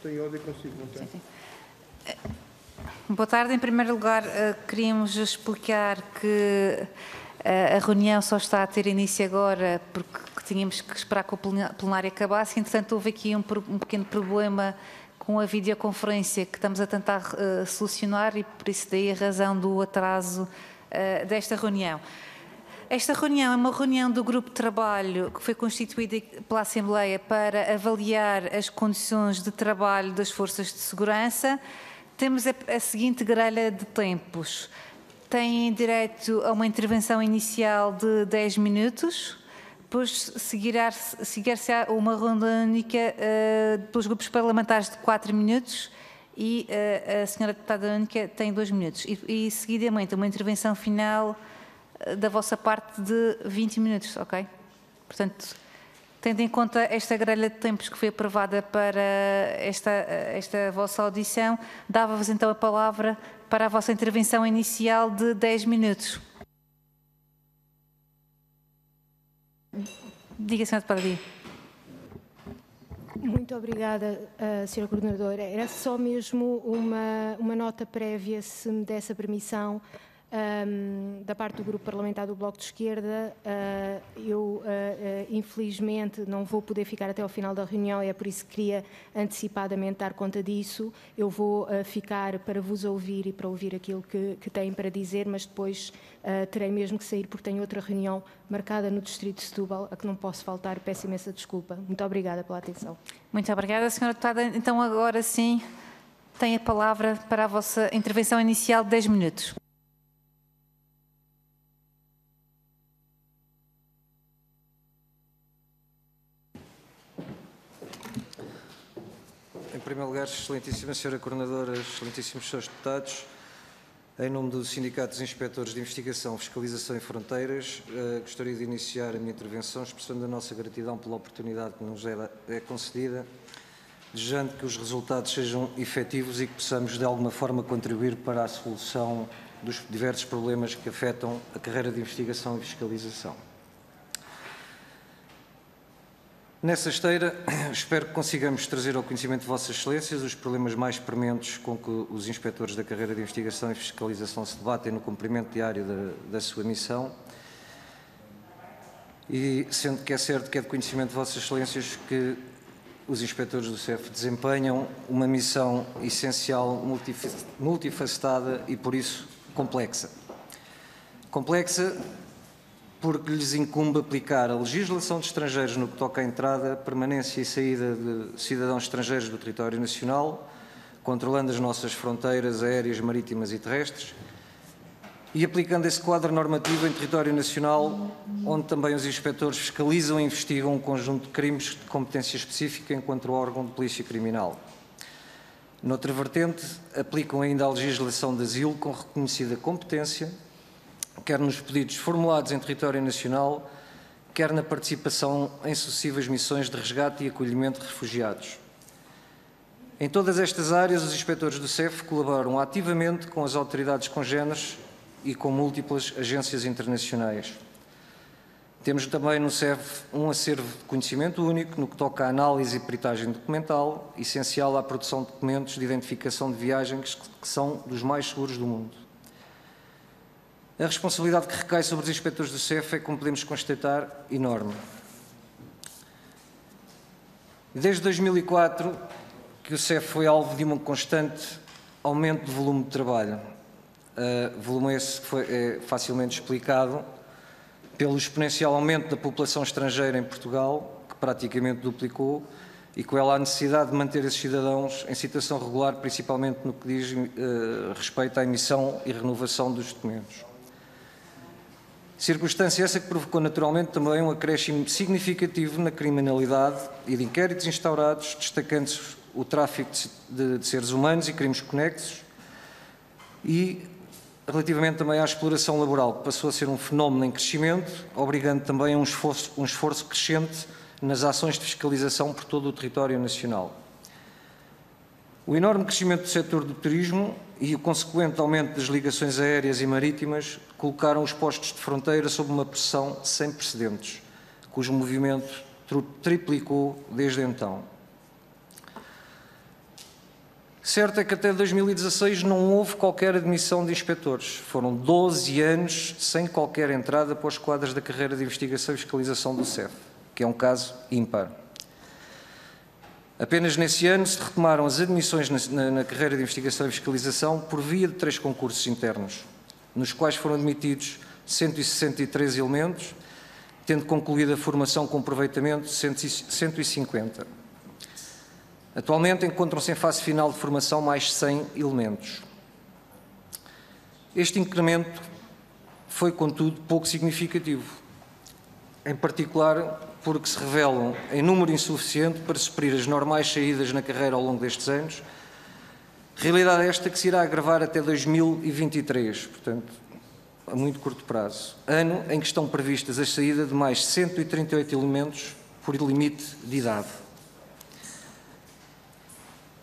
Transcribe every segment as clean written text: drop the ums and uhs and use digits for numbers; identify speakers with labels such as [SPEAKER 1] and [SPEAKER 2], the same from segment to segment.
[SPEAKER 1] Estou em ordem consigo, não tem?
[SPEAKER 2] Sim. Boa tarde. Em primeiro lugar, queríamos explicar que a reunião só está a ter início agora porque tínhamos que esperar que o plenário acabasse. Entretanto, houve aqui um pequeno problema com a videoconferência que estamos a tentar solucionar e por isso daí a razão do atraso desta reunião. Esta reunião é uma reunião do grupo de trabalho que foi constituída pela Assembleia para avaliar as condições de trabalho das forças de segurança. Temos a seguinte grelha de tempos. Têm direito a uma intervenção inicial de 10 minutos, depois seguir-se-á uma ronda única pelos grupos parlamentares de 4 minutos e a senhora deputada única tem 2 minutos. E seguidamente uma intervenção final da vossa parte de 20 minutos, ok? Portanto, tendo em conta esta grelha de tempos que foi aprovada para esta vossa audição, dava-vos então a palavra para a vossa intervenção inicial de 10 minutos. Diga, Sra. Deputada.
[SPEAKER 3] Muito obrigada, Sra. Coordenadora. Era só mesmo uma nota prévia, se me desse a permissão, da parte do Grupo Parlamentar do Bloco de Esquerda. Eu, infelizmente, não vou poder ficar até ao final da reunião, é por isso que queria antecipadamente dar conta disso. Eu vou ficar para vos ouvir e para ouvir aquilo que têm para dizer, mas depois terei mesmo que sair porque tenho outra reunião marcada no Distrito de Setúbal, a que não posso faltar. Peço imensa desculpa. Muito obrigada pela atenção.
[SPEAKER 2] Muito obrigada, Sra. Deputada. Então, agora sim, tem a palavra para a vossa intervenção inicial de 10 minutos.
[SPEAKER 4] Em primeiro lugar, excelentíssima Sra. Coordenadora, excelentíssimos Srs. Deputados, em nome do Sindicato dos Inspectores de Investigação, Fiscalização e Fronteiras, gostaria de iniciar a minha intervenção expressando a nossa gratidão pela oportunidade que nos é concedida, desejando que os resultados sejam efetivos e que possamos de alguma forma contribuir para a solução dos diversos problemas que afetam a carreira de investigação e fiscalização. Nessa esteira, espero que consigamos trazer ao conhecimento de Vossas Excelências os problemas mais prementes com que os inspectores da carreira de investigação e fiscalização se debatem no cumprimento diário da sua missão, e sendo que é certo que é de conhecimento de Vossas Excelências que os inspectores do CEF desempenham uma missão essencial, multifacetada e, por isso, complexa. Complexa porque lhes incumbe aplicar a legislação de estrangeiros no que toca à entrada, permanência e saída de cidadãos estrangeiros do território nacional, controlando as nossas fronteiras aéreas, marítimas e terrestres, e aplicando esse quadro normativo em território nacional, onde também os inspectores fiscalizam e investigam um conjunto de crimes de competência específica enquanto órgão de polícia criminal. Noutra vertente, aplicam ainda a legislação de asilo com reconhecida competência, quer nos pedidos formulados em território nacional, quer na participação em sucessivas missões de resgate e acolhimento de refugiados. Em todas estas áreas, os inspectores do CEF colaboram ativamente com as autoridades congêneres e com múltiplas agências internacionais. Temos também no CEF um acervo de conhecimento único no que toca à análise e peritagem documental, essencial à produção de documentos de identificação de viagens que são dos mais seguros do mundo. A responsabilidade que recai sobre os inspectores do CEF é, como podemos constatar, enorme. Desde 2004 que o CEF foi alvo de um constante aumento de volume de trabalho. Volume esse que é facilmente explicado pelo exponencial aumento da população estrangeira em Portugal, que praticamente duplicou, e com ela a necessidade de manter esses cidadãos em situação regular, principalmente no que diz respeito à emissão e renovação dos documentos. Circunstância essa que provocou naturalmente também um acréscimo significativo na criminalidade e de inquéritos instaurados, destacando-se o tráfico de seres humanos e crimes conexos, e relativamente também à exploração laboral, que passou a ser um fenómeno em crescimento, obrigando também a um esforço crescente nas ações de fiscalização por todo o território nacional. O enorme crescimento do setor do turismo e o consequente aumento das ligações aéreas e marítimas colocaram os postos de fronteira sob uma pressão sem precedentes, cujo movimento triplicou desde então. certo é que até 2016 não houve qualquer admissão de inspectores. Foram 12 anos sem qualquer entrada para os quadros da carreira de investigação e fiscalização do CEF, que é um caso ímpar. Apenas nesse ano se retomaram as admissões na carreira de investigação e fiscalização por via de 3 concursos internos, nos quais foram admitidos 163 elementos, tendo concluído a formação com aproveitamento de 150. Atualmente encontram-se em fase final de formação mais 100 elementos. Este incremento foi, contudo, pouco significativo, em particular porque se revelam em número insuficiente para suprir as normais saídas na carreira ao longo destes anos, realidade esta que se irá agravar até 2023, portanto, a muito curto prazo, ano em que estão previstas a saída de mais 138 elementos por limite de idade.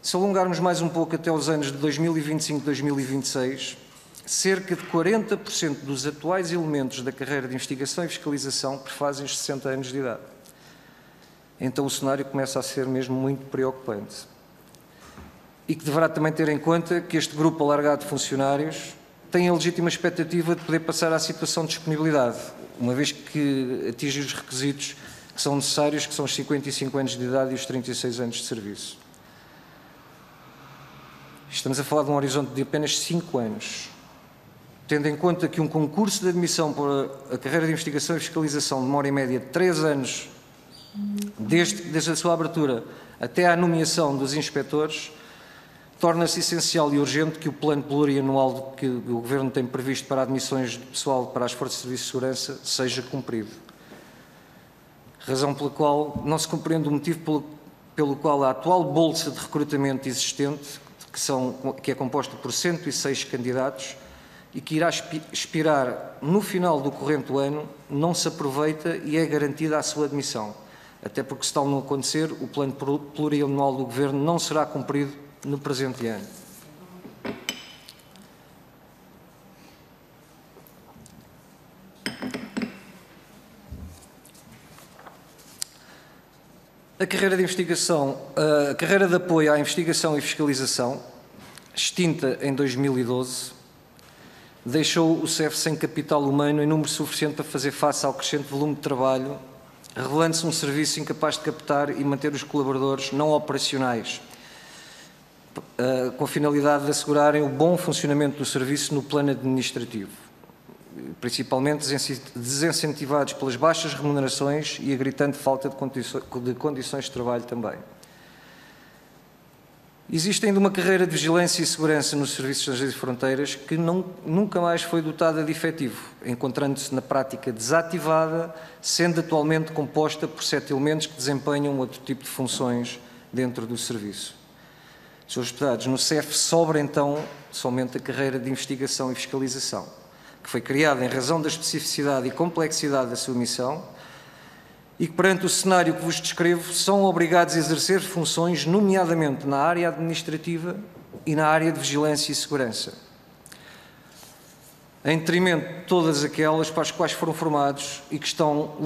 [SPEAKER 4] Se alongarmos mais um pouco até os anos de 2025 e 2026, cerca de 40% dos atuais elementos da carreira de investigação e fiscalização prefazem os 60 anos de idade. Então o cenário começa a ser mesmo muito preocupante. E que deverá também ter em conta que este grupo alargado de funcionários tem a legítima expectativa de poder passar à situação de disponibilidade, uma vez que atinge os requisitos que são necessários, que são os 55 anos de idade e os 36 anos de serviço. Estamos a falar de um horizonte de apenas 5 anos. Tendo em conta que um concurso de admissão para a carreira de investigação e fiscalização demora em média 3 anos, desde a sua abertura até à nomeação dos inspectores, torna-se essencial e urgente que o plano plurianual que o Governo tem previsto para admissões de pessoal para as Forças de Serviço de Segurança seja cumprido. Razão pela qual não se compreende o motivo pelo qual a atual bolsa de recrutamento existente, que é composta por 106 candidatos e que irá expirar no final do corrente ano, não se aproveita e é garantida a sua admissão. Até porque, se tal não acontecer, o plano plurianual do Governo não será cumprido no presente ano. A carreira de investigação, a carreira de apoio à investigação e fiscalização, extinta em 2012, deixou o CEF sem capital humano em número suficiente para fazer face ao crescente volume de trabalho, revelando-se um serviço incapaz de captar e manter os colaboradores não operacionais, com a finalidade de assegurarem o bom funcionamento do serviço no plano administrativo, principalmente desincentivados pelas baixas remunerações e a gritante falta de condições de trabalho também. Existe ainda uma carreira de vigilância e segurança nos serviços estrangeiros e fronteiras que nunca mais foi dotada de efetivo, encontrando-se na prática desativada, sendo atualmente composta por 7 elementos que desempenham outro tipo de funções dentro do serviço. Sr. Deputados, no CEF sobra então somente a carreira de investigação e fiscalização, que foi criada em razão da especificidade e complexidade da sua missão e que, perante o cenário que vos descrevo, são obrigados a exercer funções, nomeadamente na área administrativa e na área de vigilância e segurança, em detrimento de todas aquelas para as quais foram formados e que estão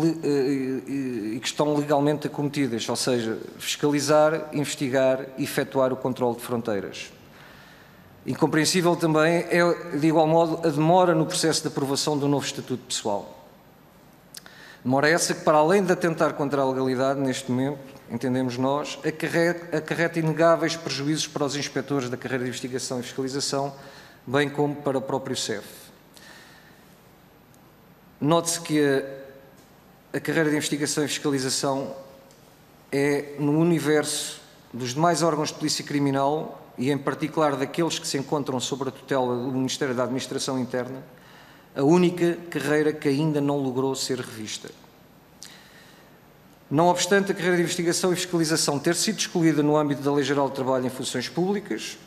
[SPEAKER 4] legalmente acometidas, ou seja, fiscalizar, investigar e efetuar o controle de fronteiras. Incompreensível também é, de igual modo, a demora no processo de aprovação do novo Estatuto Pessoal. Demora essa que, para além de atentar contra a legalidade, neste momento, entendemos nós, acarreta inegáveis prejuízos para os inspectores da carreira de investigação e fiscalização, bem como para o próprio CEF. Note-se que a carreira de investigação e fiscalização é, no universo dos demais órgãos de polícia criminal, e em particular daqueles que se encontram sob a tutela do Ministério da Administração Interna, a única carreira que ainda não logrou ser revista. Não obstante a carreira de investigação e fiscalização ter sido excluída no âmbito da Lei Geral de Trabalho em Funções Públicas,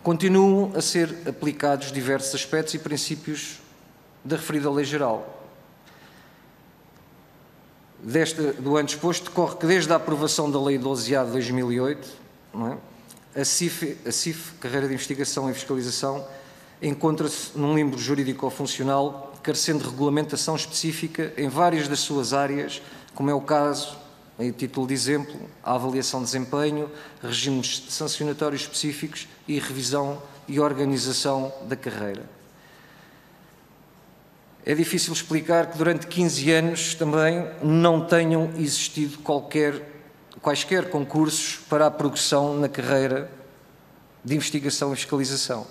[SPEAKER 4] continuam a ser aplicados diversos aspectos e princípios da referida Lei Geral. Do ano exposto, decorre que desde a aprovação da Lei 12A de 2008, não é? A CIF, Carreira de Investigação e Fiscalização, encontra-se num limbo jurídico-funcional, carecendo de regulamentação específica em várias das suas áreas, como é o caso em título de exemplo, a avaliação de desempenho, regimes sancionatórios específicos e revisão e organização da carreira. É difícil explicar que durante 15 anos também não tenham existido quaisquer concursos para a progressão na carreira de investigação e fiscalização,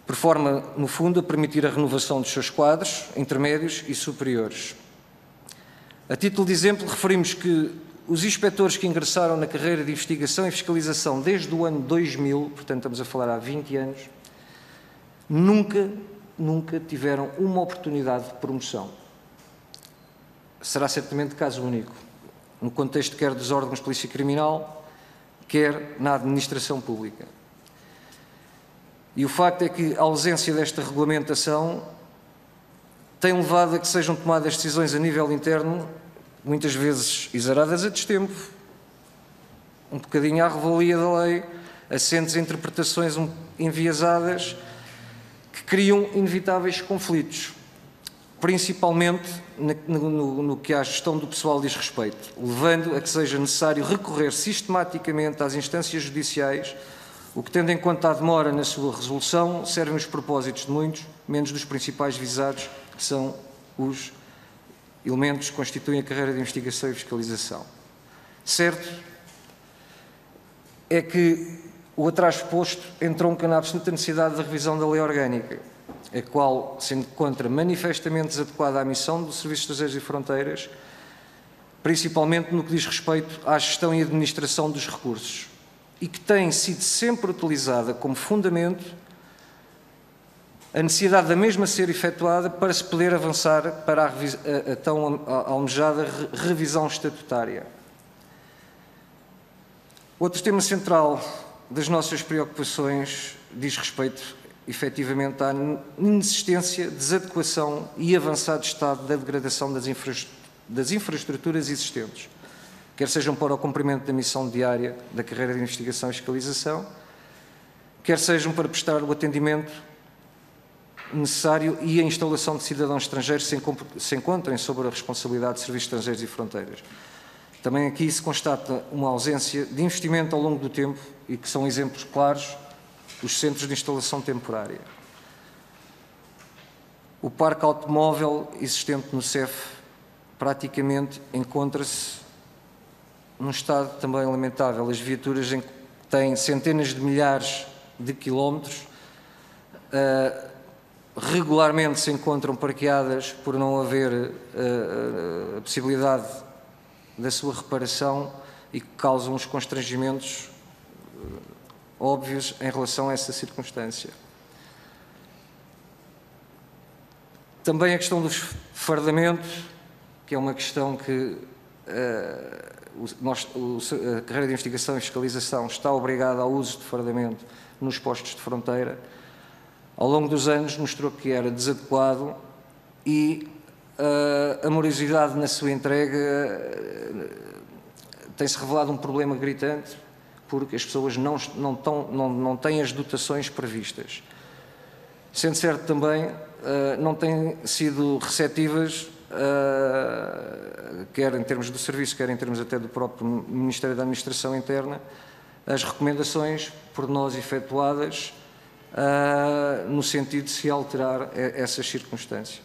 [SPEAKER 4] por forma, no fundo, a permitir a renovação dos seus quadros intermédios e superiores. A título de exemplo, referimos que os inspectores que ingressaram na carreira de investigação e fiscalização desde o ano 2000, portanto estamos a falar há 20 anos, nunca tiveram uma oportunidade de promoção. Será certamente caso único, no contexto quer dos órgãos de polícia criminal, quer na administração pública. E o facto é que a ausência desta regulamentação tem levado a que sejam tomadas decisões a nível interno, muitas vezes exaradas a destempo, um bocadinho à revelia da lei, assentes a interpretações enviesadas, que criam inevitáveis conflitos, principalmente no que à gestão do pessoal diz respeito, levando a que seja necessário recorrer sistematicamente às instâncias judiciais, o que, tendo em conta a demora na sua resolução, servem os propósitos de muitos, menos dos principais visados, que são os elementos que constituem a carreira de investigação e fiscalização. Certo é que o atraso posto entronca na absoluta necessidade da revisão da lei orgânica, a qual se encontra manifestamente desadequada à missão do Serviço de Estrangeiros e Fronteiras, principalmente no que diz respeito à gestão e administração dos recursos, e que tem sido sempre utilizada como fundamento a necessidade da mesma ser efetuada para se poder avançar para a tão almejada revisão estatutária. Outro tema central das nossas preocupações diz respeito, efetivamente, à inexistência, desadequação e avançado estado da degradação das infraestruturas existentes, quer sejam para o cumprimento da missão diária da carreira de investigação e fiscalização, quer sejam para prestar o atendimento necessário e a instalação de cidadãos estrangeiros se encontrem sob a responsabilidade de Serviços Estrangeiros e Fronteiras. Também aqui se constata uma ausência de investimento ao longo do tempo e que são exemplos claros os centros de instalação temporária. O parque automóvel existente no CEF praticamente encontra-se num estado também lamentável. As viaturas têm centenas de milhares de quilómetros, regularmente se encontram parqueadas por não haver a possibilidade da sua reparação e que causam uns constrangimentos óbvios em relação a essa circunstância. Também a questão dos fardamentos, que é uma questão que a carreira de investigação e fiscalização está obrigada ao uso de fardamento nos postos de fronteira. Ao longo dos anos mostrou que era desadequado e a morosidade na sua entrega tem-se revelado um problema gritante porque as pessoas não têm as dotações previstas. Sendo certo também, não têm sido receptivas, quer em termos do serviço, quer em termos até do próprio Ministério da Administração Interna, as recomendações por nós efetuadas no sentido de se alterar essas circunstâncias.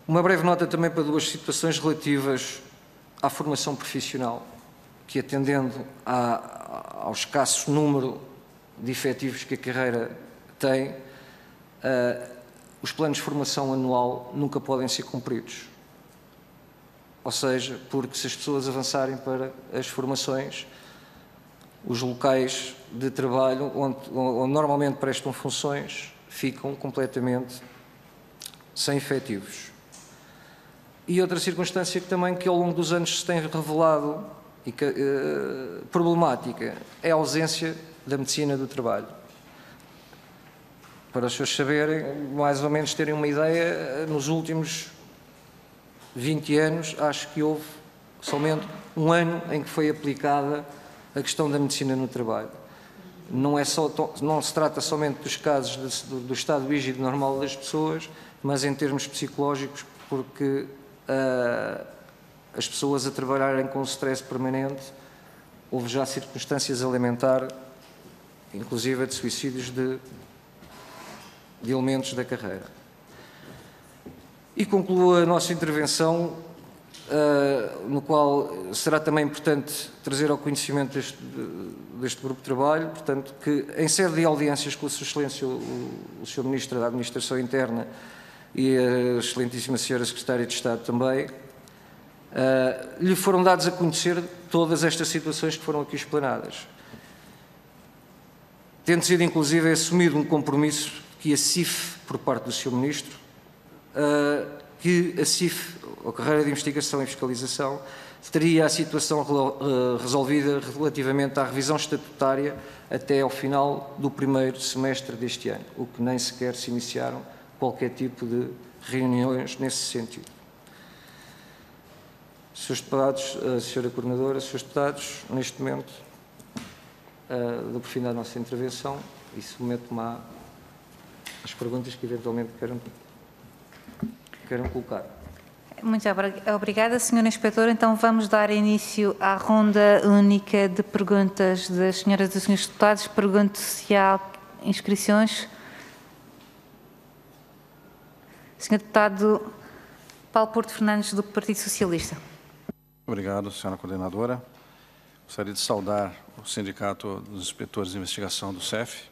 [SPEAKER 4] Uma breve nota também para duas situações relativas à formação profissional, que atendendo ao escasso número de efetivos que a carreira tem, os planos de formação anual nunca podem ser cumpridos. Ou seja, porque se as pessoas avançarem para as formações, os locais de trabalho onde normalmente prestam funções ficam completamente sem efetivos. E outra circunstância que ao longo dos anos se tem revelado problemática é a ausência da medicina do trabalho. Para os senhores saberem, mais ou menos terem uma ideia, nos últimos 20 anos, acho que houve somente um ano em que foi aplicada a questão da medicina no trabalho. Não se trata somente dos casos do estado rígido normal das pessoas, mas em termos psicológicos, porque as pessoas a trabalharem com stress permanente. Houve já circunstâncias a lamentar, inclusive de suicídios de elementos da carreira. E concluo a nossa intervenção, no qual será também importante trazer ao conhecimento deste grupo de trabalho, portanto, que em sede de audiências com a Sua Excelência, o Sr. Ministro da Administração Interna e a Excelentíssima Senhora Secretária de Estado também, lhe foram dados a conhecer todas estas situações que foram aqui explanadas. Tendo sido, inclusive, assumido um compromisso que a CIF, por parte do Sr. Ministro, que a CIF, a Carreira de Investigação e Fiscalização, teria a situação resolvida relativamente à revisão estatutária até ao final do primeiro semestre deste ano, o que nem sequer se iniciaram qualquer tipo de reuniões nesse sentido. Srs. Deputados, Sra. Coordenadora, Srs. Deputados, neste momento, dou por fim da nossa intervenção e submeto-me às perguntas que eventualmente queiram colocar.
[SPEAKER 2] Muito obrigada, Sra. Inspetora. Então vamos dar início à ronda única de perguntas das senhoras e dos senhores deputados. Pergunto se há inscrições. Sr. Deputado Paulo Porto Fernandes, do Partido Socialista.
[SPEAKER 1] Obrigado, Sra. Coordenadora. Gostaria de saudar o Sindicato dos Inspetores de Investigação do CEF.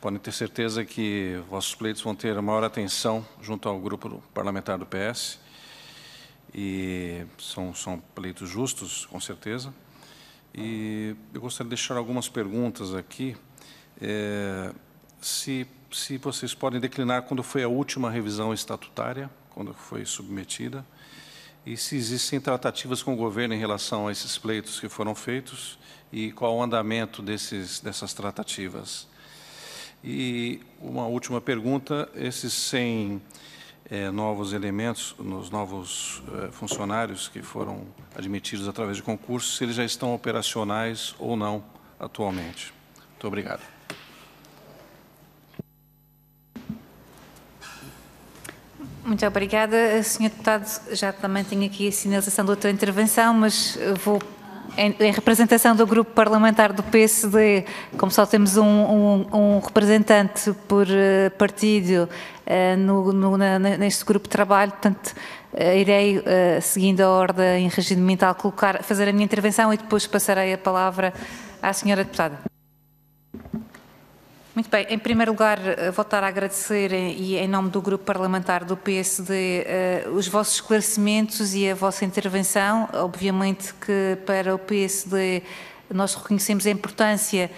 [SPEAKER 1] Podem ter certeza que vossos pleitos vão ter a maior atenção junto ao grupo parlamentar do PS. E são pleitos justos, com certeza. E eu gostaria de deixar algumas perguntas aqui. Se vocês podem declinar quando foi a última revisão estatutária, quando foi submetida, e se existem tratativas com o governo em relação a esses pleitos que foram feitos e qual o andamento dessas tratativas. E uma última pergunta, esses 100 novos elementos, nos novos funcionários que foram admitidos através de concurso, se eles já estão operacionais ou não atualmente. Muito obrigado.
[SPEAKER 2] Muito obrigada, Sr. Deputado. Já também tenho aqui a sinalização da tua intervenção, mas vou, em representação do grupo parlamentar do PSD, como só temos um representante por partido neste grupo de trabalho, portanto, irei, seguindo a ordem regimental, fazer a minha intervenção e depois passarei a palavra à Sra. Deputada. Muito bem, em primeiro lugar, voltar a agradecer, e em nome do Grupo Parlamentar do PSD, os vossos esclarecimentos e a vossa intervenção. Obviamente que para o PSD nós reconhecemos a importância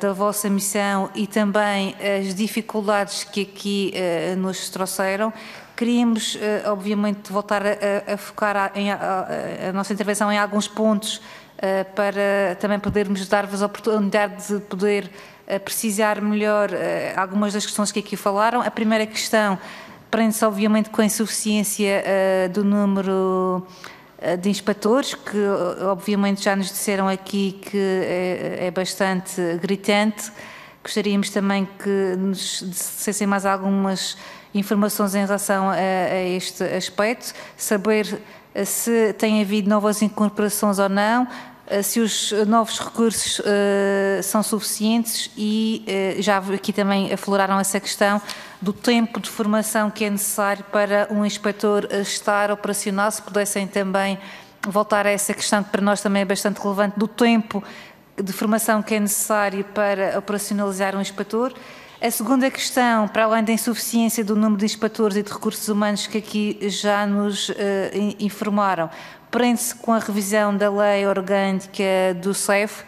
[SPEAKER 2] da vossa missão e também as dificuldades que aqui nos trouxeram. Queríamos, obviamente, voltar a focar a nossa intervenção em alguns pontos para também podermos dar-vos a oportunidade de poder precisar melhor algumas das questões que aqui falaram. A primeira questão prende-se, obviamente, com a insuficiência do número de inspetores, que obviamente já nos disseram aqui que é bastante gritante. Gostaríamos também que nos dissessem mais algumas informações em relação a este aspecto, saber se tem havido novas incorporações ou não, se os novos recursos são suficientes e já aqui também afloraram essa questão do tempo de formação que é necessário para um inspetor estar operacional. Se pudessem também voltar a essa questão que para nós também é bastante relevante, do tempo de formação que é necessário para operacionalizar um inspetor. A segunda questão, para além da insuficiência do número de inspetores e de recursos humanos que aqui já nos informaram, prende-se com a revisão da lei orgânica do CEF.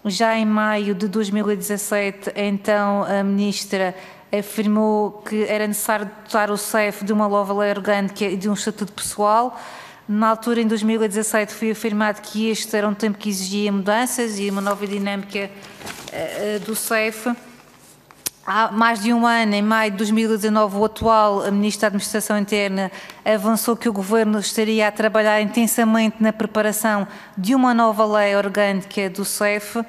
[SPEAKER 2] Já em maio de 2017, então, a Ministra afirmou que era necessário dotar o CEF de uma nova lei orgânica e de um estatuto pessoal. Na altura, em 2017, foi afirmado que este era um tempo que exigia mudanças e uma nova dinâmica do CEF. Há mais de um ano, em maio de 2019, o atual Ministro da Administração Interna avançou que o Governo estaria a trabalhar intensamente na preparação de uma nova lei orgânica do CEF.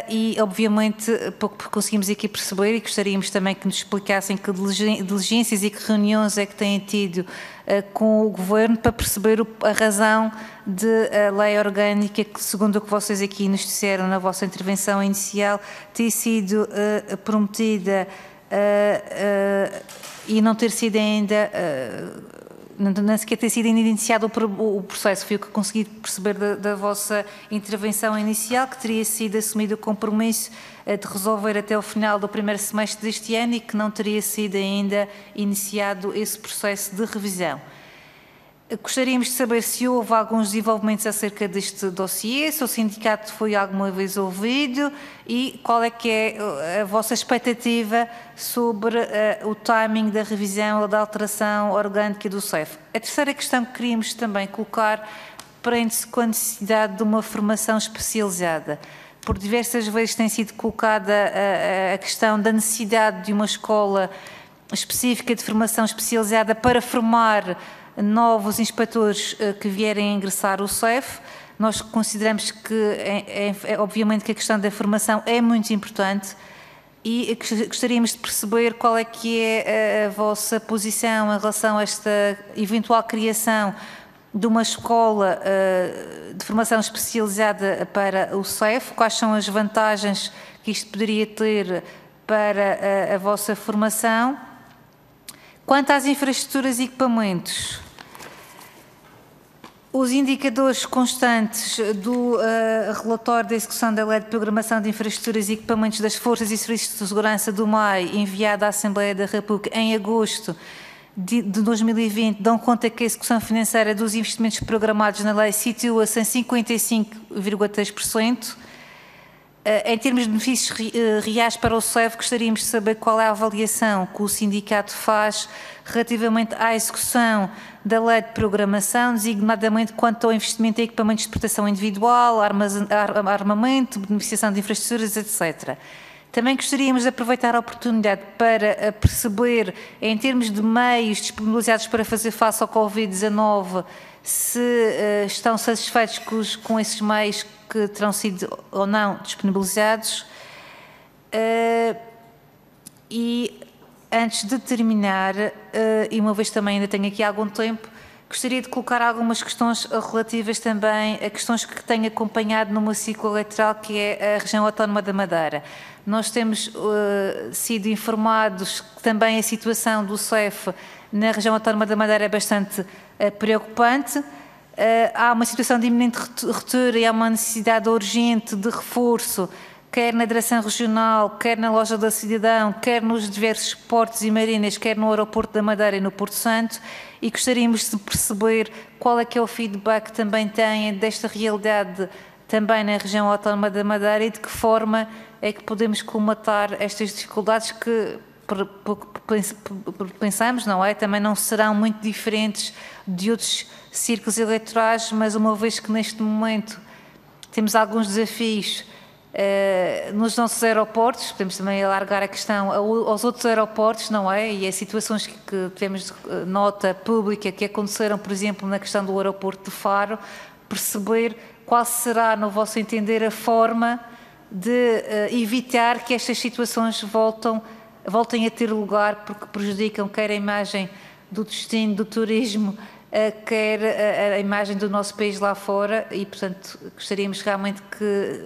[SPEAKER 2] e, obviamente, pouco conseguimos aqui perceber, e gostaríamos também que nos explicassem que diligências e que reuniões é que têm tido com o Governo para perceber a razão da lei orgânica que, segundo o que vocês aqui nos disseram na vossa intervenção inicial, tem sido prometida e não ter sido ainda... nem sequer ter sido iniciado o processo. Foi o que consegui perceber da vossa intervenção inicial, que teria sido assumido o compromisso de resolver até o final do primeiro semestre deste ano e que não teria sido ainda iniciado esse processo de revisão. Gostaríamos de saber se houve alguns desenvolvimentos acerca deste dossiê, se o sindicato foi alguma vez ouvido e qual é que é a vossa expectativa sobre o timing da revisão ou da alteração orgânica do CEF. A terceira questão que queríamos também colocar prende-se com a necessidade de uma formação especializada. Por diversas vezes tem sido colocada a questão da necessidade de uma escola específica de formação especializada para formar novos inspectores que vierem a ingressar o CEF. Nós consideramos que, obviamente, que a questão da formação é muito importante e gostaríamos de perceber qual é que é a vossa posição em relação a esta eventual criação de uma escola de formação especializada para o CEF, quais são as vantagens que isto poderia ter para a vossa formação. Quanto às infraestruturas e equipamentos, os indicadores constantes do relatório da execução da Lei de Programação de Infraestruturas e Equipamentos das Forças e Serviços de Segurança do MAI, enviado à Assembleia da República em agosto de 2020, dão conta que a execução financeira dos investimentos programados na lei situa-se em 55,3%. Em termos de benefícios reais para o CEF, gostaríamos de saber qual é a avaliação que o sindicato faz relativamente à execução da lei de programação, designadamente quanto ao investimento em equipamentos de proteção individual, armamento, beneficiação de infraestruturas, etc. Também gostaríamos de aproveitar a oportunidade para perceber, em termos de meios disponibilizados para fazer face ao Covid-19, se estão satisfeitos com esses meios que terão sido ou não disponibilizados. E antes de terminar, e uma vez também ainda tenho aqui algum tempo, gostaria de colocar algumas questões relativas também a questões que tenho acompanhado no meu ciclo eleitoral, que é a região autónoma da Madeira. Nós temos sido informados que também a situação do CEF na região autónoma da Madeira é bastante preocupante. Há uma situação de iminente ruptura e há uma necessidade urgente de reforço, quer na direção regional, quer na Loja do Cidadão, quer nos diversos portos e marinas, quer no aeroporto da Madeira e no Porto Santo, e gostaríamos de perceber qual é que é o feedback que também têm desta realidade também na região autónoma da Madeira e de que forma é que podemos colmatar estas dificuldades que pensamos, não é? Também não serão muito diferentes de outros círculos eleitorais, mas uma vez que neste momento temos alguns desafios nos nossos aeroportos, podemos também alargar a questão aos outros aeroportos, não é? E as situações que tivemos nota pública que aconteceram, por exemplo, na questão do aeroporto de Faro, perceber qual será, no vosso entender, a forma de evitar que estas situações voltem a ter lugar, porque prejudicam quer a imagem do destino, do turismo, quer a imagem do nosso país lá fora e, portanto, gostaríamos realmente que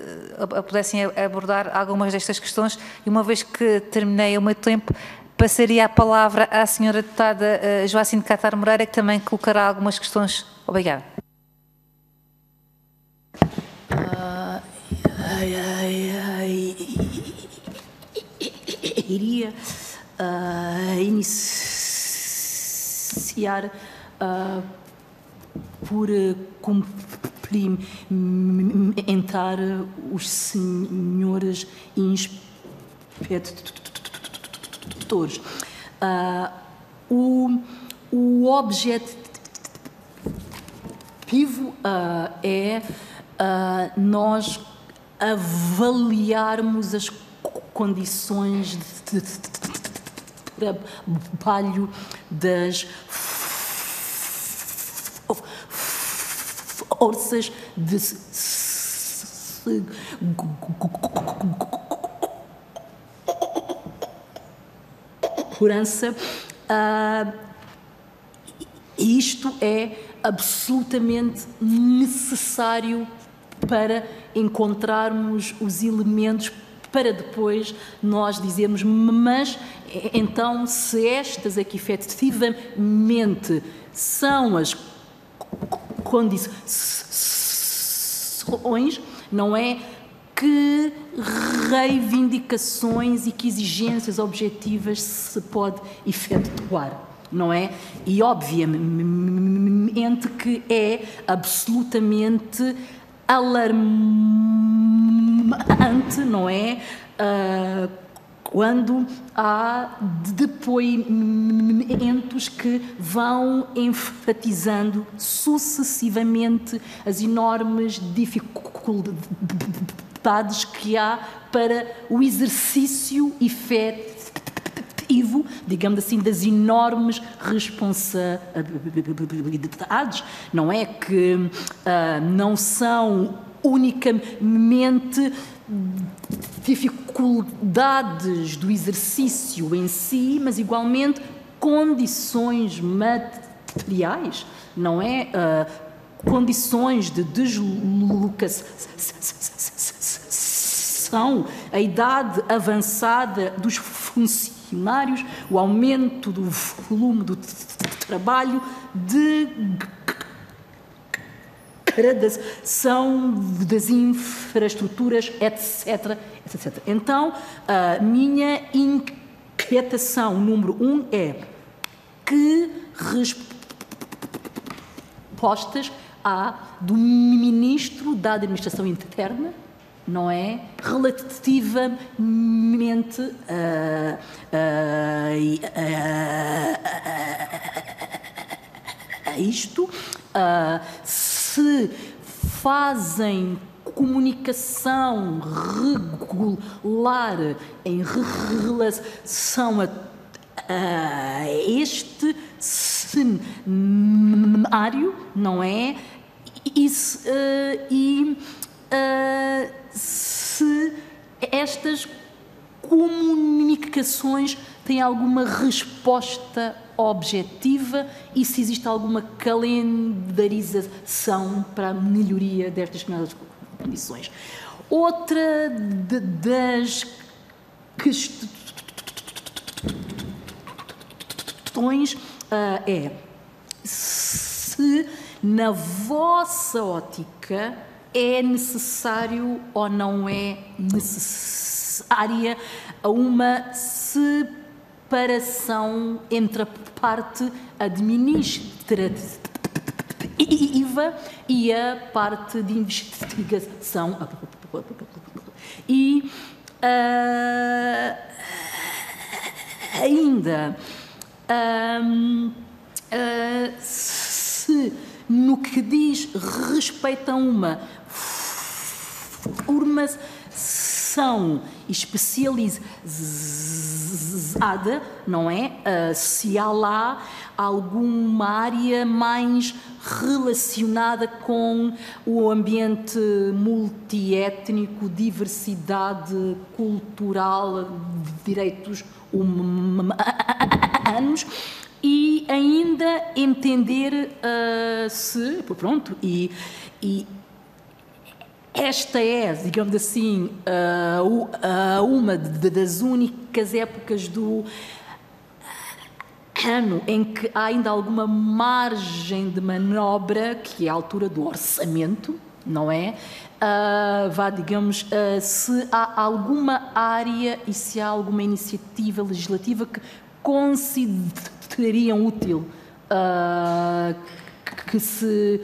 [SPEAKER 2] pudessem abordar algumas destas questões e, uma vez que terminei o meu tempo, passaria a palavra à senhora deputada Joacine Catar Moreira, que também colocará algumas questões. Obrigada.
[SPEAKER 5] Iria iniciar por cumprimentar os senhores inspetores. O objetivo é nós avaliarmos as condições de trabalho das forças de segurança, isto é absolutamente necessário para encontrarmos os elementos para depois nós dizermos, mas então se estas aqui efetivamente são as condições, não é? Que reivindicações e que exigências objetivas se pode efetuar, não é? E obviamente que é absolutamente alarmante, não é? Quando há depoimentos que vão enfatizando sucessivamente as enormes dificuldades que há para o exercício efetivo, digamos assim, das enormes responsabilidades, não é? Que não são unicamente dificuldades do exercício em si, mas igualmente condições materiais, não é? Condições de deslocação, a idade avançada dos funcionários, o aumento do volume do trabalho, de degradação das infraestruturas, etc, etc. Então, a minha inquietação número 1 é que respostas há do Ministro da Administração Interna, não é? Relativamente a isto, se fazem comunicação regular em relação a este cenário, não é? E se estas comunicações têm alguma resposta objetiva e se existe alguma calendarização para a melhoria destas condições. Outra das questões é se, na vossa ótica, é necessário ou não é necessária uma separação entre a parte administrativa e a parte de investigação. E ainda se no que diz respeito a uma formação especializada, não é? Se há lá alguma área mais relacionada com o ambiente multiétnico, diversidade cultural, direitos humanos, e ainda entender se, pronto, e esta é, digamos assim, uma das únicas épocas do ano em que há ainda alguma margem de manobra, que é a altura do orçamento, não é? Digamos, se há alguma área e se há alguma iniciativa legislativa que considerariam útil que se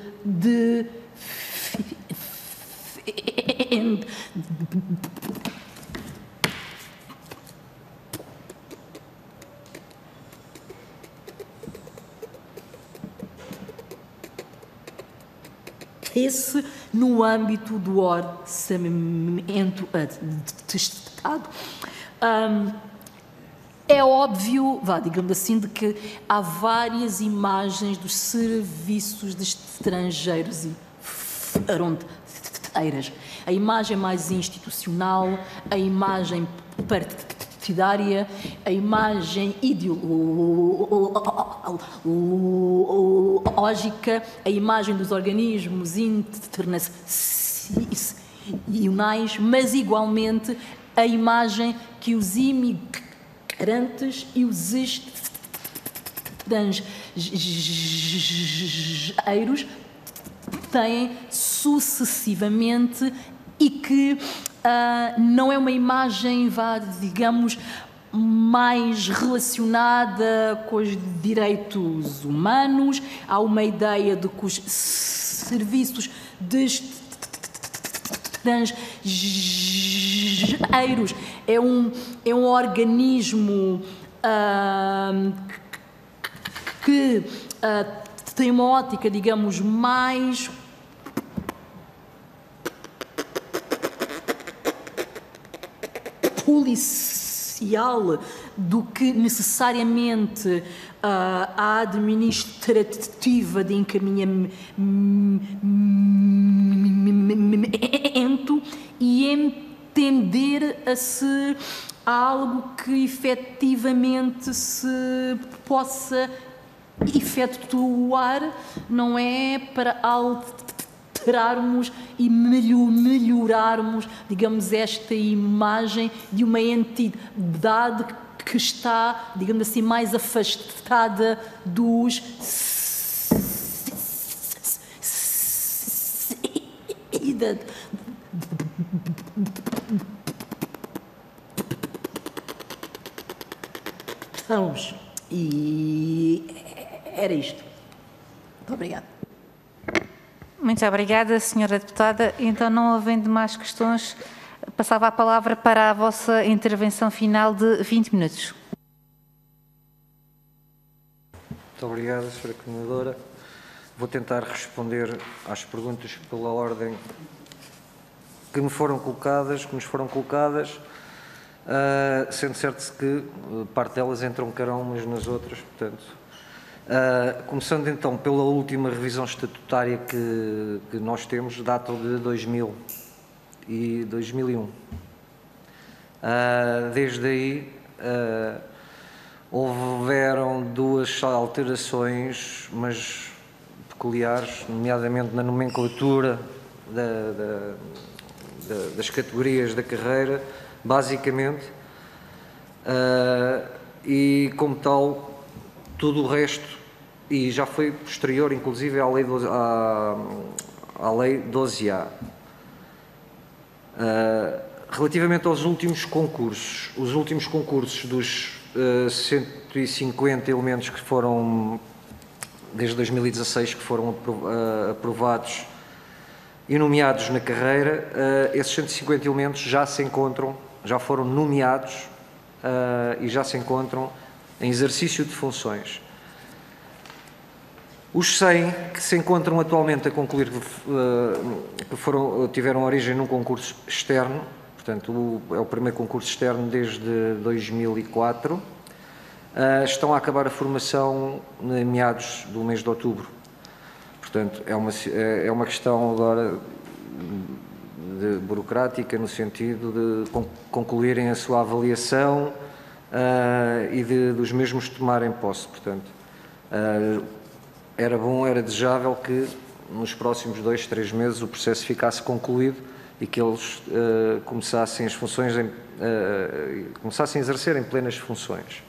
[SPEAKER 5] esse no âmbito do orçamento de Estado. É óbvio, digamos assim, de que há várias imagens dos serviços de estrangeiros e fronteiras. A imagem mais institucional, a imagem partidária, a imagem ideológica, a imagem dos organismos internacionais, mas igualmente a imagem que os imigrantes e os estrangeiros têm sucessivamente e que não é uma imagem, digamos, mais relacionada com os direitos humanos. Há uma ideia de que os serviços de estrangeiros é um organismo que tem uma ótica, digamos, mais policial do que necessariamente a administrativa de encaminhamento, e entender-se algo que efetivamente se possa efetuar, não é para alterarmos e melhorarmos, digamos, esta imagem de uma entidade que está, digamos assim, mais afastada dos cidadãos. E era isto. Muito obrigada.
[SPEAKER 2] Muito obrigada, Sra. Deputada. Então, não havendo mais questões, passava a palavra para a vossa intervenção final de 20 minutos.
[SPEAKER 4] Muito obrigado, Sra. Coordenadora. Vou tentar responder às perguntas pela ordem que nos foram colocadas, sendo certo que parte delas entroncarão umas nas outras, portanto. Começando então pela última revisão estatutária que nós temos, data de 2000 e 2001. Desde aí houveram duas alterações, mas peculiares, nomeadamente na nomenclatura das categorias da carreira, basicamente, e como tal, tudo o resto, e já foi posterior, inclusive, à lei 12A. Relativamente aos últimos concursos, os últimos concursos dos 150 elementos que foram, desde 2016, que foram aprovados e nomeados na carreira, esses 150 elementos já foram nomeados e já se encontram em exercício de funções. Os 100 que se encontram atualmente a concluir, que tiveram origem num concurso externo, portanto, é o primeiro concurso externo desde 2004, estão a acabar a formação em meados do mês de outubro. Portanto, é uma questão agora burocrática, no sentido de concluírem a sua avaliação e dos mesmos tomarem posse. Portanto, era bom, era desejável que nos próximos 2, 3 meses o processo ficasse concluído e que eles começassem as funções, começassem a exercer em plenas funções.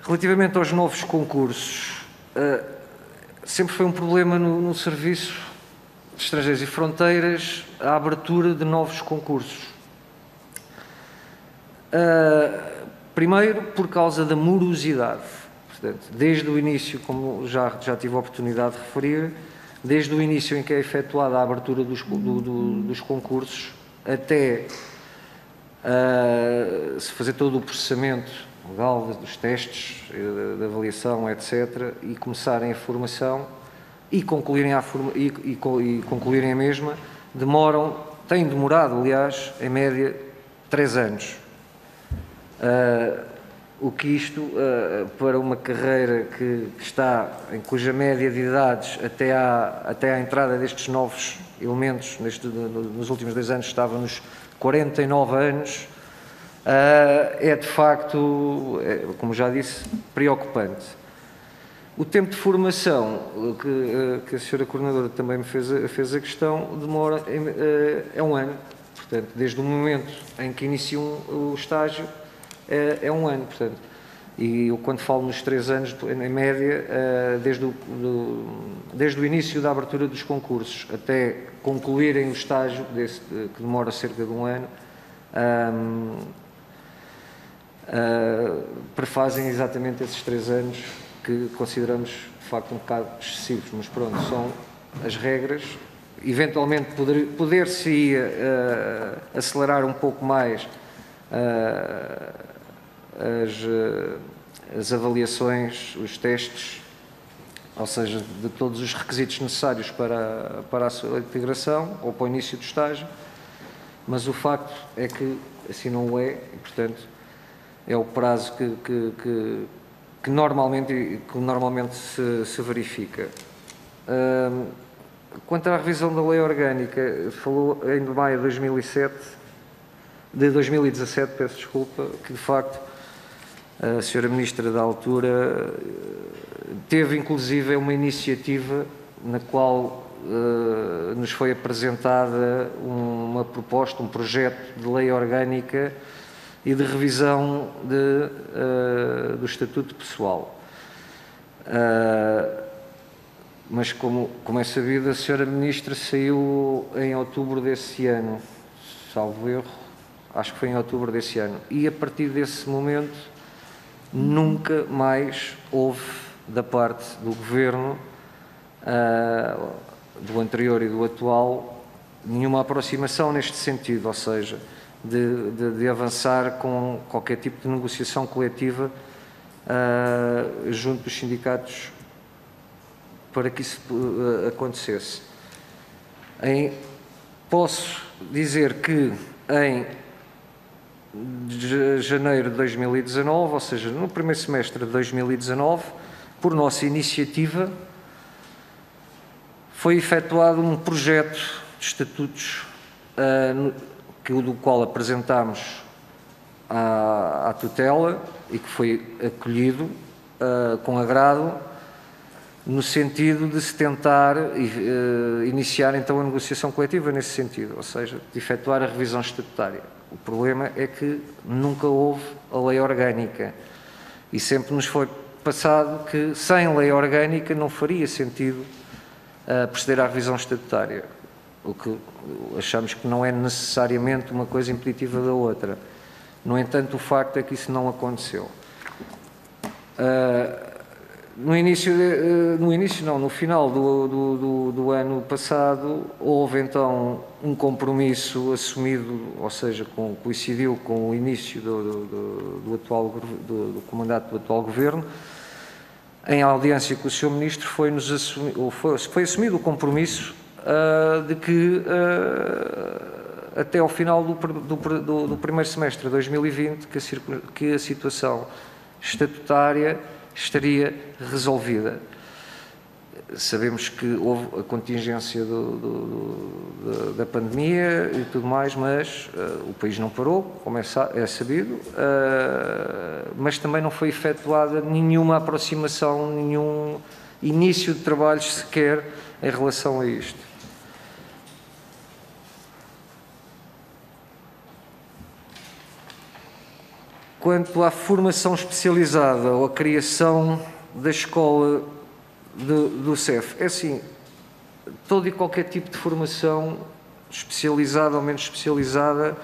[SPEAKER 4] Relativamente aos novos concursos, sempre foi um problema no Serviço de Estrangeiros e Fronteiras a abertura de novos concursos. Primeiro, por causa da morosidade. Portanto, desde o início, como já tive a oportunidade de referir, desde o início em que é efetuada a abertura dos concursos, até se fazer todo o processamento legal dos testes, da avaliação, etc., e começarem a formação e concluírem a mesma, têm demorado, aliás, em média, 3 anos. O que isto, para uma carreira cuja média de idades até à entrada destes novos elementos, nos últimos 2 anos, estava nos 49 anos, é de facto, como já disse, preocupante. O tempo de formação, que a senhora coordenadora também me fez a questão, demora, é um ano. Portanto, desde o momento em que iniciam o estágio, é um ano. Portanto, e eu, quando falo nos 3 anos, em média, desde o início da abertura dos concursos até concluírem o estágio, que demora cerca de um ano, prefazem exatamente esses 3 anos que consideramos, de facto, um bocado excessivos. Mas pronto, são as regras. Eventualmente poder-se acelerar um pouco mais as avaliações, os testes, ou seja, de todos os requisitos necessários para a sua integração ou para o início do estágio, mas o facto é que assim não o é, e, portanto, é o prazo que normalmente se verifica. Quanto à revisão da lei orgânica, falou em maio de 2017, peço desculpa, que de facto a senhora Ministra da altura teve inclusive uma iniciativa na qual nos foi apresentada uma proposta, um projeto de lei orgânica e de revisão do Estatuto Pessoal. Mas, como é sabido, a senhora Ministra saiu em outubro desse ano, salvo erro, acho que foi em outubro desse ano, e a partir desse momento nunca mais houve, da parte do Governo, do anterior e do atual, nenhuma aproximação neste sentido, ou seja, de avançar com qualquer tipo de negociação coletiva junto dos sindicatos para que isso acontecesse. Posso dizer que em janeiro de 2019, ou seja, no primeiro semestre de 2019, por nossa iniciativa, foi efetuado um projeto de estatutos do qual apresentámos à tutela e que foi acolhido com agrado, no sentido de se tentar iniciar então a negociação coletiva nesse sentido, ou seja, de efetuar a revisão estatutária. O problema é que nunca houve a lei orgânica e sempre nos foi passado que sem lei orgânica não faria sentido proceder à revisão estatutária, o que achamos que não é necessariamente uma coisa impeditiva da outra. No entanto, o facto é que isso não aconteceu. No final do ano passado, houve então um compromisso assumido, ou seja, coincidiu com o início do mandato do atual Governo. Em audiência com o Sr. Ministro foi assumido o compromisso de que até ao final do primeiro semestre de 2020 que a situação estatutária estaria resolvida. Sabemos que houve a contingência da pandemia e tudo mais, mas o país não parou, como é sabido, mas também não foi efetuada nenhuma aproximação, nenhum início de trabalhos sequer em relação a isto. Quanto à formação especializada ou à criação da escola do CEF, é assim, todo e qualquer tipo de formação especializada ou menos especializada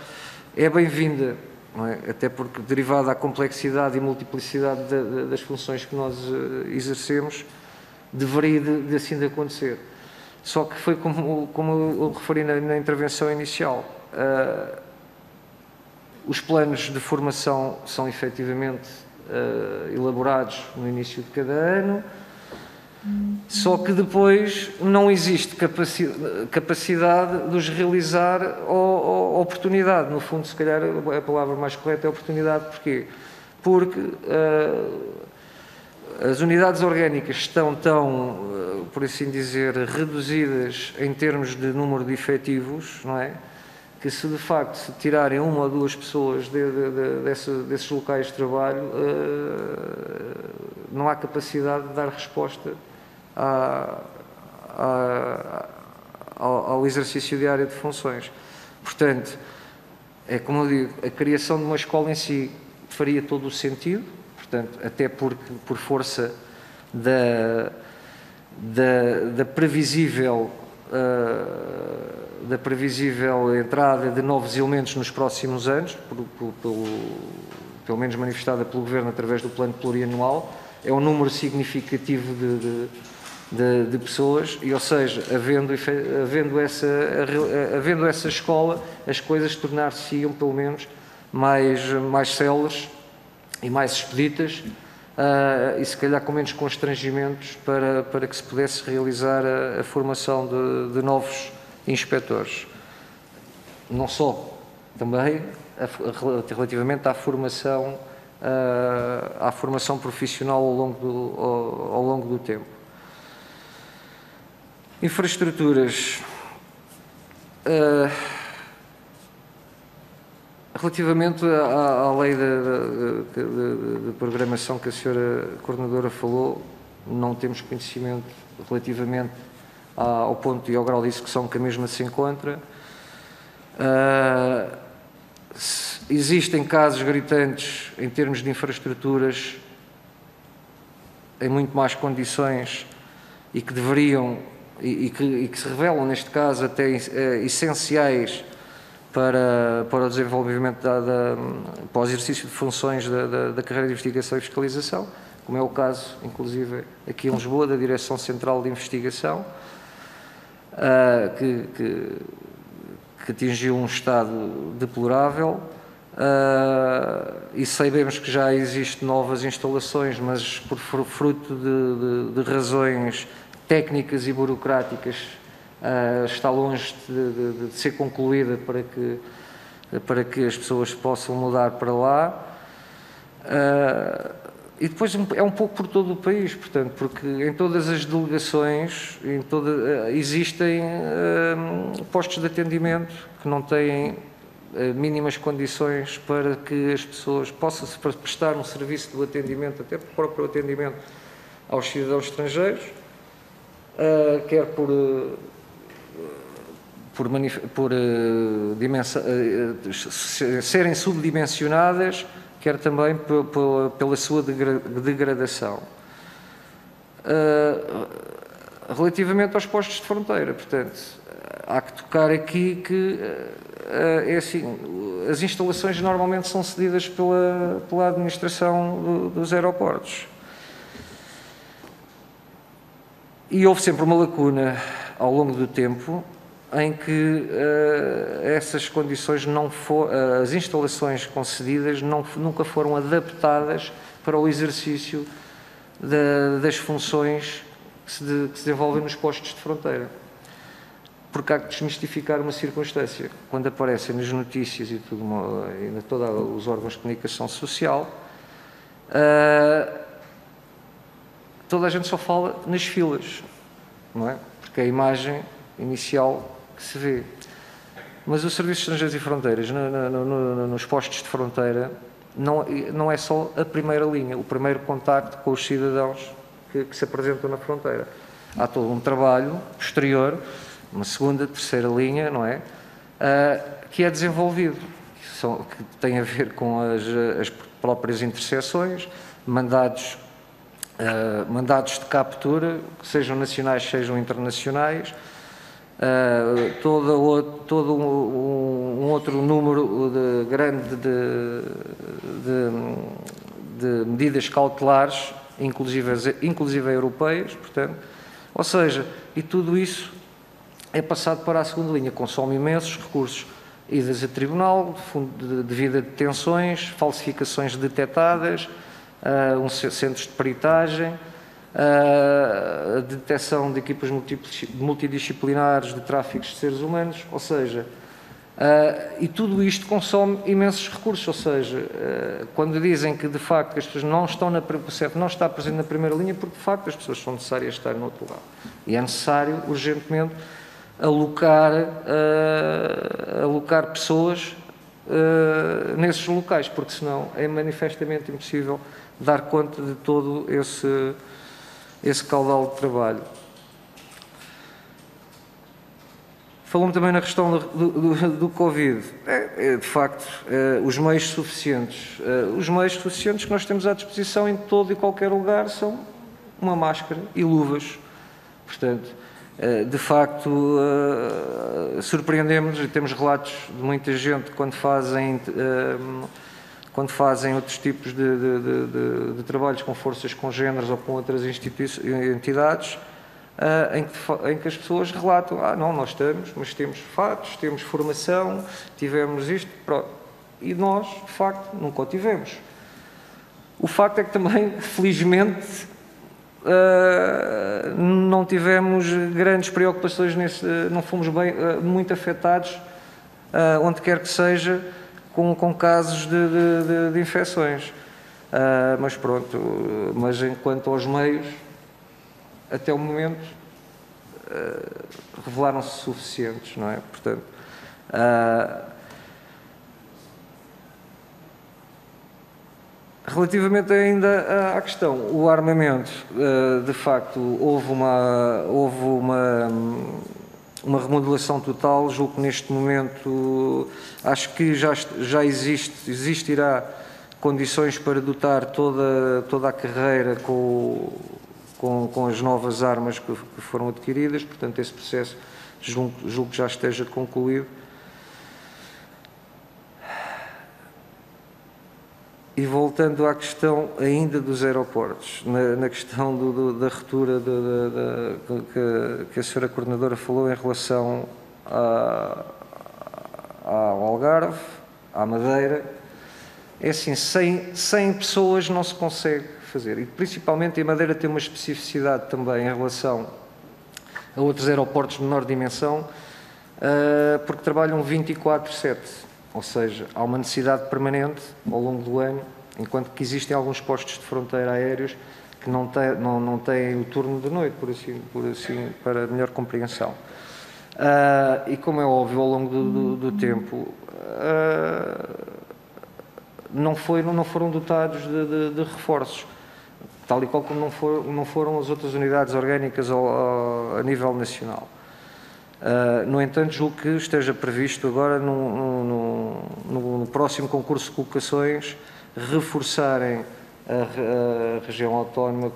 [SPEAKER 4] é bem-vinda, não é? Até porque, derivada da complexidade e multiplicidade das funções que nós exercemos, deveria assim de acontecer. Só que foi como eu referi na intervenção inicial. Os planos de formação são efetivamente elaborados no início de cada ano, só que depois não existe capacidade de os realizar ou oportunidade. No fundo, se calhar a palavra mais correta é oportunidade. Porquê? Porque as unidades orgânicas estão tão, por assim dizer, reduzidas em termos de número de efetivos, não é? que se de facto se tirarem uma ou duas pessoas desses locais de trabalho, não há capacidade de dar resposta ao exercício diário de funções. Portanto, é como eu digo, a criação de uma escola em si faria todo o sentido, portanto, até porque por força da previsível entrada de novos elementos nos próximos anos, pelo menos manifestada pelo Governo através do plano plurianual, é um número significativo de pessoas e, ou seja, havendo essa escola, as coisas tornar-se-iam, pelo menos, mais céleres e mais expeditas, e se calhar com menos constrangimentos para que se pudesse realizar a formação de novos inspectores. Não só, também relativamente à formação profissional ao longo do tempo. Infraestruturas. Relativamente à lei de programação que a senhora coordenadora falou, não temos conhecimento relativamente ao ponto e ao grau de execução que a mesma se encontra. Existem casos gritantes em termos de infraestruturas em muito mais condições e que deveriam e que se revelam neste caso até essenciais para o desenvolvimento, para o exercício de funções da carreira de investigação e fiscalização, como é o caso, inclusive, aqui em Lisboa, da Direção Central de Investigação, que atingiu um estado deplorável, e sabemos que já existem novas instalações, mas por fruto de razões técnicas e burocráticas, está longe de ser concluída para que as pessoas possam mudar para lá. E depois é um pouco por todo o país, portanto, porque em todas as delegações existem postos de atendimento que não têm mínimas condições para que as pessoas possam prestar um serviço de atendimento, até para o próprio atendimento aos cidadãos estrangeiros, quer serem subdimensionadas, quer também pela sua degradação. Relativamente aos postos de fronteira, portanto, há que tocar aqui que é assim, as instalações normalmente são cedidas pela administração dos aeroportos. E houve sempre uma lacuna ao longo do tempo em que essas condições as instalações concedidas nunca foram adaptadas para o exercício das funções que se desenvolvem nos postos de fronteira. Porque há que desmistificar uma circunstância. Quando aparecem nas notícias e todos os órgãos de comunicação social, toda a gente só fala nas filas, não é? Porque é a imagem inicial que se vê. Mas o Serviço de Estrangeiros e Fronteiras, nos postos de fronteira, não é só a primeira linha, o primeiro contacto com os cidadãos que se apresentam na fronteira. Há todo um trabalho posterior, uma segunda, terceira linha, não é? Que é desenvolvido, que tem a ver com as próprias interseções, mandados de captura, sejam nacionais, sejam internacionais, todo um outro número grande de medidas cautelares, inclusive europeias, portanto, ou seja, e tudo isso é passado para a segunda linha, consome imensos recursos, idas a tribunal, devido a detenções, falsificações detectadas, centros de peritagem, a detecção de equipas multidisciplinares de tráficos de seres humanos, ou seja, e tudo isto consome imensos recursos, ou seja, quando dizem que de facto as pessoas não estão o CEF não está presente na primeira linha, porque de facto as pessoas são necessárias estar no outro lado. E é necessário, urgentemente, alocar pessoas nesses locais, porque senão é manifestamente impossível dar conta de todo esse caudal de trabalho. Falou-me também na questão do Covid. De facto, os meios suficientes. Os meios suficientes que nós temos à disposição em todo e qualquer lugar são uma máscara e luvas. Portanto, de facto, surpreendemos e temos relatos de muita gente quando fazem outros tipos de trabalhos com forças congêneres ou com outras entidades, em que as pessoas relatam, não, nós estamos, mas temos fatos, temos formação, tivemos isto, pronto. E nós, de facto, nunca o tivemos. O facto é que também, felizmente, não tivemos grandes preocupações não fomos muito afetados, onde quer que seja, com casos de infecções. Mas pronto, mas enquanto aos meios, até o momento, revelaram-se suficientes, não é? Portanto, relativamente ainda à questão, o armamento, de facto, houve uma remodelação total. Julgo que neste momento, acho que já existirá condições para dotar toda a carreira com as novas armas que foram adquiridas. Portanto, esse processo julgo que já esteja concluído. E voltando à questão ainda dos aeroportos, na questão da ruptura que a senhora Coordenadora falou em relação ao Algarve, à Madeira, é assim, sem pessoas não se consegue fazer. E principalmente a Madeira tem uma especificidade também em relação a outros aeroportos de menor dimensão, porque trabalham 24/7. Ou seja, há uma necessidade permanente ao longo do ano, enquanto que existem alguns postos de fronteira aéreos que não têm o turno de noite, por assim, para melhor compreensão. E como é óbvio, ao longo do tempo, não foram dotados de reforços, tal e qual como não foram as outras unidades orgânicas a nível nacional. No entanto, julgo que esteja previsto agora, no próximo concurso de colocações, reforçarem a região autónoma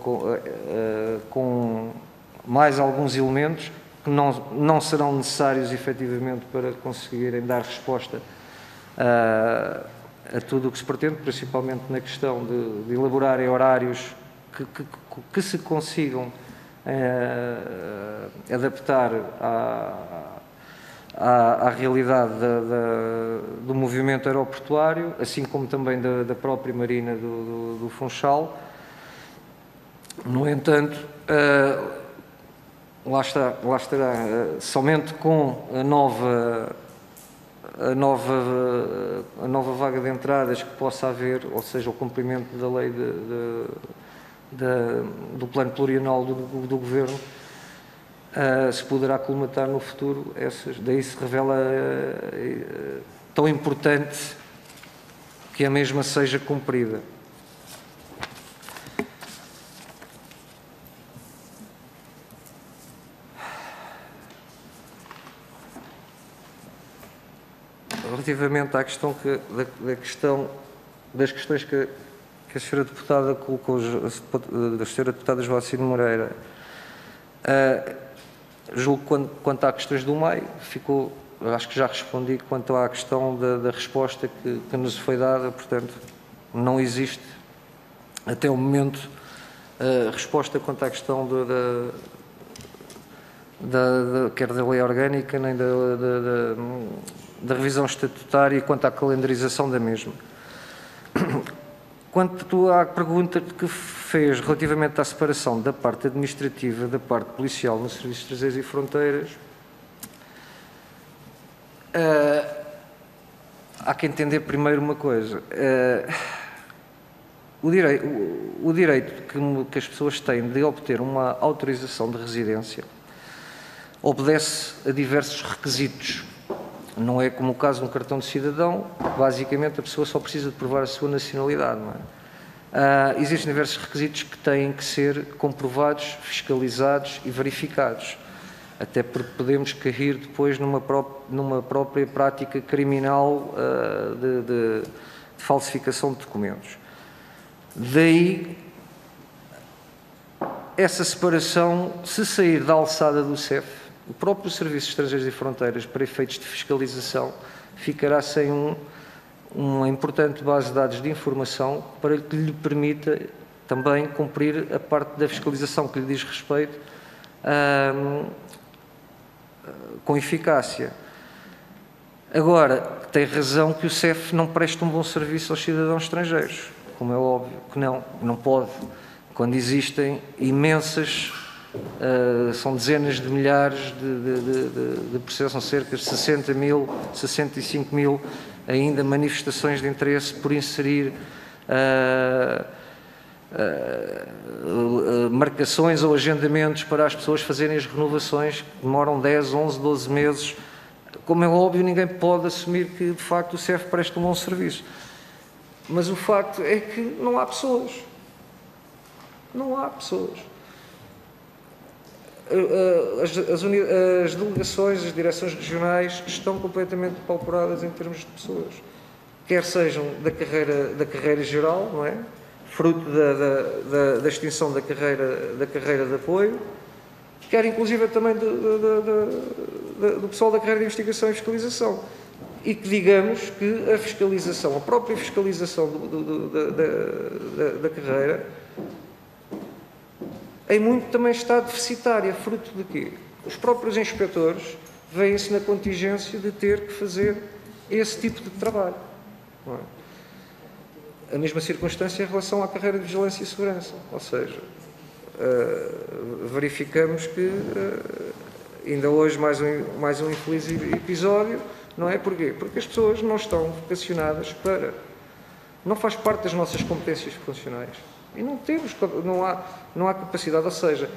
[SPEAKER 4] com mais alguns elementos que não serão necessários efetivamente para conseguirem dar resposta a tudo o que se pretende, principalmente na questão de elaborarem horários que se consigam adaptar à realidade do movimento aeroportuário, assim como também da própria Marina do Funchal. No entanto, lá estará, somente com a nova vaga de entradas que possa haver, ou seja, o cumprimento da lei do plano plurianual do Governo, se poderá colmatar no futuro daí se revela tão importante que a mesma seja cumprida. Relativamente à questão das questões que a senhora deputada colocou, da senhora deputada Joacine Moreira, julgo que quanto às questões do MEI, acho que já respondi quanto à questão da resposta que nos foi dada. Portanto, não existe até o momento resposta quanto à questão quer da lei orgânica nem da revisão estatutária e quanto à calendarização da mesma. Quanto à pergunta que fez relativamente à separação da parte administrativa da parte policial no Serviço de Estrangeiros e Fronteiras, há que entender primeiro uma coisa. O direito que as pessoas têm de obter uma autorização de residência obedece a diversos requisitos. Não é como o caso de um cartão de cidadão, basicamente a pessoa só precisa de provar a sua nacionalidade, não é? Existem diversos requisitos que têm que ser comprovados, fiscalizados e verificados, até porque podemos cair depois numa própria prática criminal de falsificação de documentos. Daí, essa separação, se sair da alçada do CEF, o próprio Serviço de Estrangeiros e Fronteiras, para efeitos de fiscalização, ficará sem uma importante base de dados de informação para que lhe permita também cumprir a parte da fiscalização que lhe diz respeito com eficácia. Agora, tem razão que o CEF não presta um bom serviço aos cidadãos estrangeiros, como é óbvio que não pode, quando existem imensas, são dezenas de milhares de processos, são cerca de 60 mil, 65 mil ainda manifestações de interesse por inserir marcações ou agendamentos para as pessoas fazerem as renovações, que demoram 10, 11, 12 meses. Como é óbvio, ninguém pode assumir que, de facto, o CEF presta um bom serviço. Mas o facto é que não há pessoas. Não há pessoas. As delegações, as direções regionais estão completamente pauperadas em termos de pessoas. Quer sejam da carreira geral, não é? Fruto da extinção da carreira de apoio, quer inclusive também do pessoal da carreira de investigação e fiscalização. E que digamos que a fiscalização, a própria fiscalização da carreira, em muito também está deficitária, fruto de quê? Os próprios inspectores veem-se na contingência de ter que fazer esse tipo de trabalho. Não é? A mesma circunstância em relação à carreira de vigilância e segurança, ou seja, verificamos que ainda hoje mais um infeliz episódio, não é? Porquê? Porque as pessoas não estão vocacionadas para... Não faz parte das nossas competências funcionais. E não há capacidade, ou seja,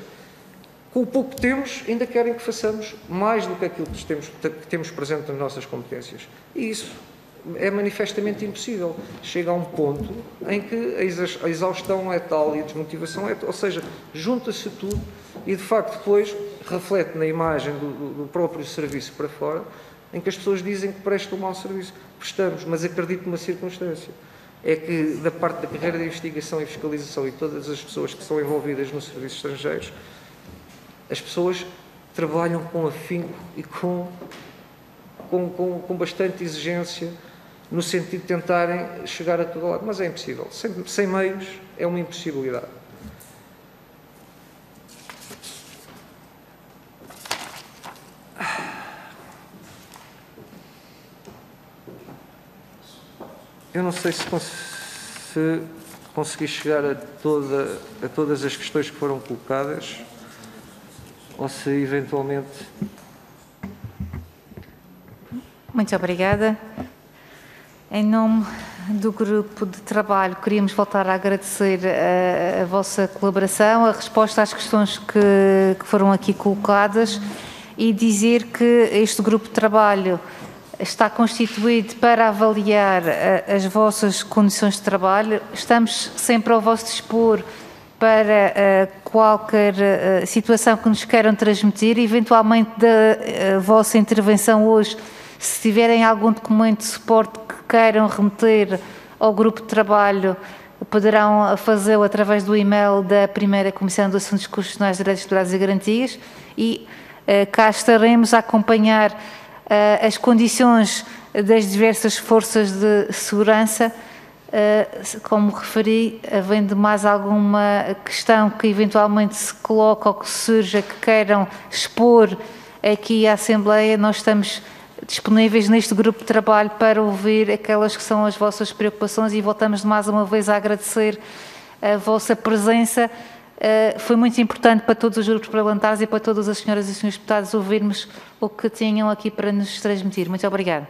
[SPEAKER 4] com o pouco que temos, ainda querem que façamos mais do que aquilo que temos presente nas nossas competências. E isso é manifestamente impossível. Chega a um ponto em que a exaustão é tal e a desmotivação é tal, ou seja, junta-se tudo e, de facto, depois reflete na imagem do próprio serviço para fora, em que as pessoas dizem que prestam um mau serviço. Prestamos, mas acredito numa circunstância. É que, da parte da carreira de investigação e fiscalização e todas as pessoas que são envolvidas nos serviços estrangeiros, as pessoas trabalham com afinco e com bastante exigência, no sentido de tentarem chegar a todo lado. Mas é impossível. Sem meios é uma impossibilidade. Eu não sei se consegui chegar a todas as questões que foram colocadas ou se eventualmente...
[SPEAKER 2] Muito obrigada. Em nome do grupo de trabalho, queríamos voltar a agradecer a vossa colaboração, a resposta às questões que foram aqui colocadas e dizer que este grupo de trabalho está constituído para avaliar as vossas condições de trabalho. Estamos sempre ao vosso dispor para qualquer situação que nos queiram transmitir, eventualmente da vossa intervenção hoje, se tiverem algum documento de suporte que queiram remeter ao grupo de trabalho, poderão fazê-lo através do e-mail da primeira Comissão de Assuntos Constitucionais, Direitos, Liberdades e Garantias e cá estaremos a acompanhar as condições das diversas forças de segurança, como referi, havendo mais alguma questão que eventualmente se coloca ou que surja, que queiram expor aqui à Assembleia, nós estamos disponíveis neste grupo de trabalho para ouvir aquelas que são as vossas preocupações e voltamos mais uma vez a agradecer a vossa presença. Foi muito importante para todos os grupos parlamentares e para todas as senhoras e senhores deputados ouvirmos o que tinham aqui para nos transmitir. Muito obrigada.